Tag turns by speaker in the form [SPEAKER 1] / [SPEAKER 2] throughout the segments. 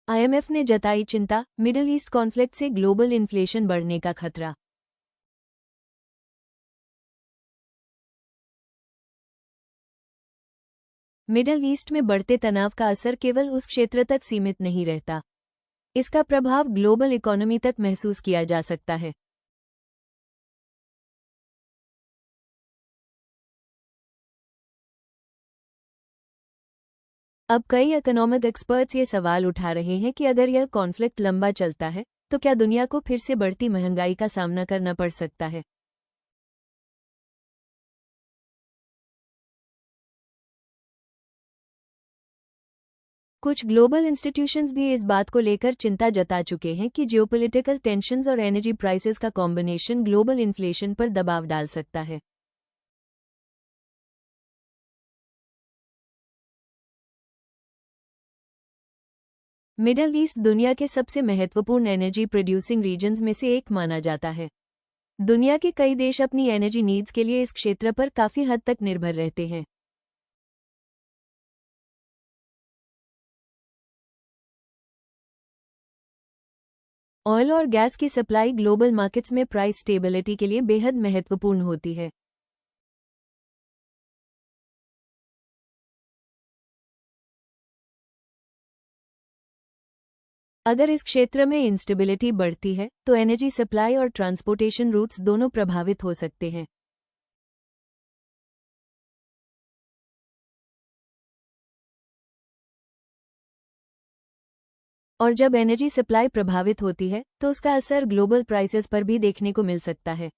[SPEAKER 1] IMF ने जताई चिंता, मिडिल ईस्ट कॉन्फ्लिक्ट से ग्लोबल इन्फ्लेशन बढ़ने का खतरा। मिडिल ईस्ट में बढ़ते तनाव का असर केवल उस क्षेत्र तक सीमित नहीं रहता। इसका प्रभाव ग्लोबल इकोनॉमी तक महसूस किया जा सकता है। अब कई इकोनॉमिक एक्सपर्ट्स ये सवाल उठा रहे हैं कि अगर यह कॉन्फ्लिक्ट लंबा चलता है तो क्या दुनिया को फिर से बढ़ती महंगाई का सामना करना पड़ सकता है। कुछ ग्लोबल इंस्टीट्यूशंस भी इस बात को लेकर चिंता जता चुके हैं कि जियोपॉलिटिकल टेंशंस और एनर्जी प्राइसेस का कॉम्बिनेशन ग्लोबल इन्फ्लेशन पर दबाव डाल सकता है। मिडल ईस्ट दुनिया के सबसे महत्वपूर्ण एनर्जी प्रोड्यूसिंग रीजन्स में से एक माना जाता है। दुनिया के कई देश अपनी एनर्जी नीड्स के लिए इस क्षेत्र पर काफी हद तक निर्भर रहते हैं। ऑयल और गैस की सप्लाई ग्लोबल मार्केट्स में प्राइस स्टेबिलिटी के लिए बेहद महत्वपूर्ण होती है। अगर इस क्षेत्र में इंस्टेबिलिटी बढ़ती है तो एनर्जी सप्लाई और ट्रांसपोर्टेशन रूट्स दोनों प्रभावित हो सकते हैं। और जब एनर्जी सप्लाई प्रभावित होती है तो उसका असर ग्लोबल प्राइसेस पर भी देखने को मिल सकता है।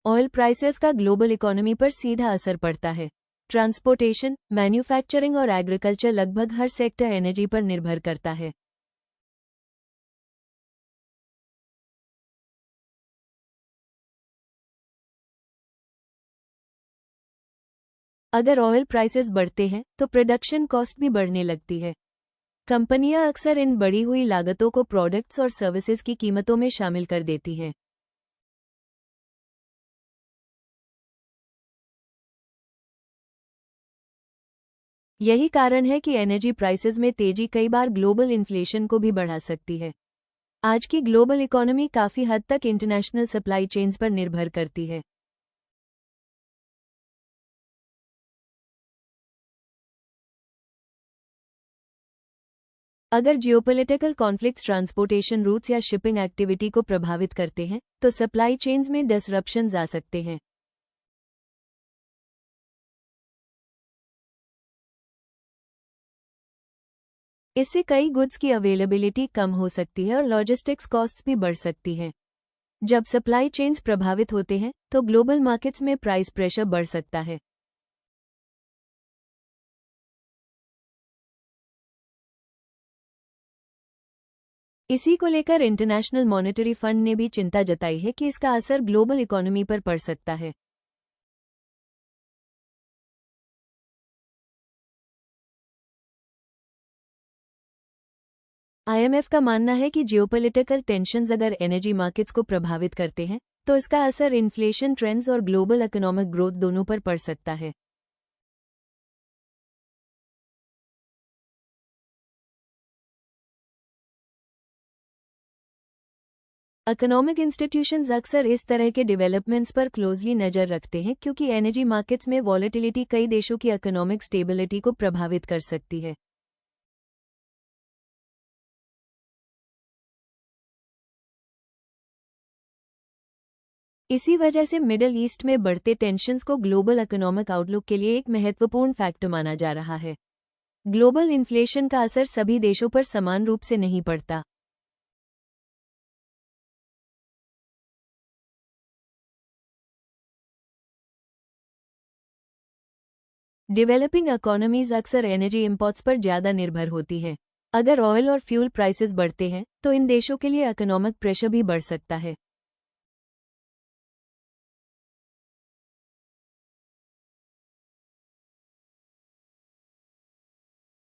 [SPEAKER 1] ऑयल प्राइसेस का ग्लोबल इकोनॉमी पर सीधा असर पड़ता है। ट्रांसपोर्टेशन, मैन्युफैक्चरिंग और एग्रीकल्चर लगभग हर सेक्टर एनर्जी पर निर्भर करता है। अगर ऑयल प्राइसेस बढ़ते हैं तो प्रोडक्शन कॉस्ट भी बढ़ने लगती है। कंपनियां अक्सर इन बढ़ी हुई लागतों को प्रोडक्ट्स और सर्विसेज की कीमतों में शामिल कर देती हैं। यही कारण है कि एनर्जी प्राइसेस में तेजी कई बार ग्लोबल इन्फ्लेशन को भी बढ़ा सकती है। आज की ग्लोबल इकोनॉमी काफी हद तक इंटरनेशनल सप्लाई चेन्स पर निर्भर करती है। अगर जियोपॉलिटिकल कॉन्फ्लिक्ट्स ट्रांसपोर्टेशन रूट्स या शिपिंग एक्टिविटी को प्रभावित करते हैं तो सप्लाई चेन्स में डिसरप्शंस आ सकते हैं। इससे कई गुड्स की अवेलेबिलिटी कम हो सकती है और लॉजिस्टिक्स कॉस्ट्स भी बढ़ सकती हैं। जब सप्लाई चेन्स प्रभावित होते हैं तो ग्लोबल मार्केट्स में प्राइस प्रेशर बढ़ सकता है। इसी को लेकर इंटरनेशनल मॉनेटरी फंड ने भी चिंता जताई है कि इसका असर ग्लोबल इकोनॉमी पर पड़ सकता है। आईएमएफ का मानना है कि जियोपॉलिटिकल टेंशन्स अगर एनर्जी मार्केट्स को प्रभावित करते हैं तो इसका असर इन्फ्लेशन ट्रेंड्स और ग्लोबल इकोनॉमिक ग्रोथ दोनों पर पड़ सकता है। इकोनॉमिक इंस्टीट्यूशंस अक्सर इस तरह के डेवलपमेंट्स पर क्लोजली नजर रखते हैं क्योंकि एनर्जी मार्केट्स में वॉलेटिलिटी कई देशों की इकोनॉमिक स्टेबिलिटी को प्रभावित कर सकती है। इसी वजह से मिडिल ईस्ट में बढ़ते टेंशन्स को ग्लोबल इकोनॉमिक आउटलुक के लिए एक महत्वपूर्ण फैक्टर माना जा रहा है। ग्लोबल इन्फ्लेशन का असर सभी देशों पर समान रूप से नहीं पड़ता। डेवलपिंग इकोनॉमीज अक्सर एनर्जी इंपोर्ट्स पर ज़्यादा निर्भर होती हैं। अगर ऑयल और फ्यूल प्राइसेस बढ़ते हैं तो इन देशों के लिए इकोनॉमिक प्रेशर भी बढ़ सकता है।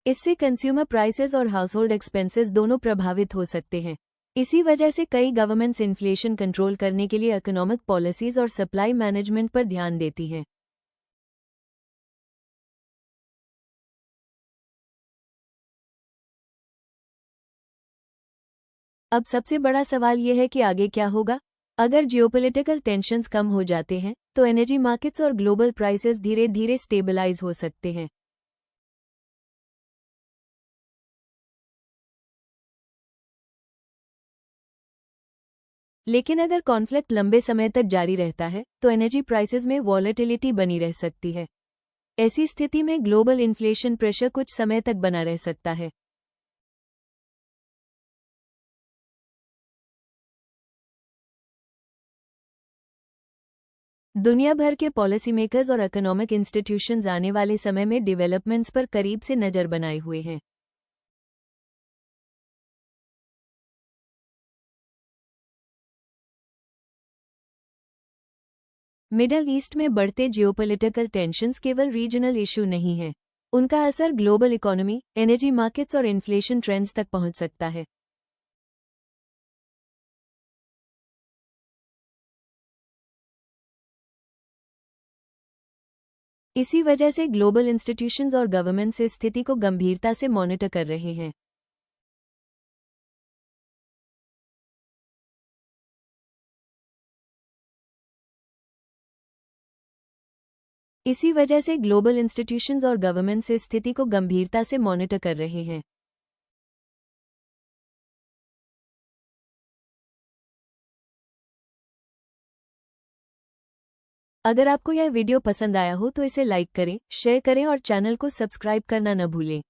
[SPEAKER 1] इससे कंज्यूमर प्राइसेस और हाउसहोल्ड एक्सपेंसेस दोनों प्रभावित हो सकते हैं। इसी वजह से कई गवर्नमेंट्स इन्फ्लेशन कंट्रोल करने के लिए इकोनॉमिक पॉलिसीज और सप्लाई मैनेजमेंट पर ध्यान देती हैं। अब सबसे बड़ा सवाल यह है कि आगे क्या होगा। अगर जियोपॉलिटिकल टेंशन्स कम हो जाते हैं तो एनर्जी मार्केट्स और ग्लोबल प्राइसेस धीरे धीरे स्टेबलाइज हो सकते हैं। लेकिन अगर कॉन्फ्लिक्ट लंबे समय तक जारी रहता है तो एनर्जी प्राइसेस में वॉलेटिलिटी बनी रह सकती है। ऐसी स्थिति में ग्लोबल इन्फ्लेशन प्रेशर कुछ समय तक बना रह सकता है। दुनिया भर के पॉलिसी मेकर्स और इकोनॉमिक इंस्टीट्यूशंस आने वाले समय में डेवलपमेंट्स पर करीब से नजर बनाए हुए हैं। मिडल ईस्ट में बढ़ते जियोपॉलिटिकल टेंशन्स केवल रीजनल इशू नहीं है, उनका असर ग्लोबल इकोनॉमी, एनर्जी मार्केट्स और इन्फ्लेशन ट्रेंड्स तक पहुंच सकता है। इसी वजह से ग्लोबल इंस्टीट्यूशंस और गवर्नमेंट्स इस स्थिति को गंभीरता से मॉनिटर कर रहे हैं। इसी वजह से ग्लोबल इंस्टीट्यूशंस और गवर्नमेंट्स इस स्थिति को गंभीरता से मॉनिटर कर रहे हैं। अगर आपको यह वीडियो पसंद आया हो तो इसे लाइक करें, शेयर करें और चैनल को सब्सक्राइब करना न भूलें।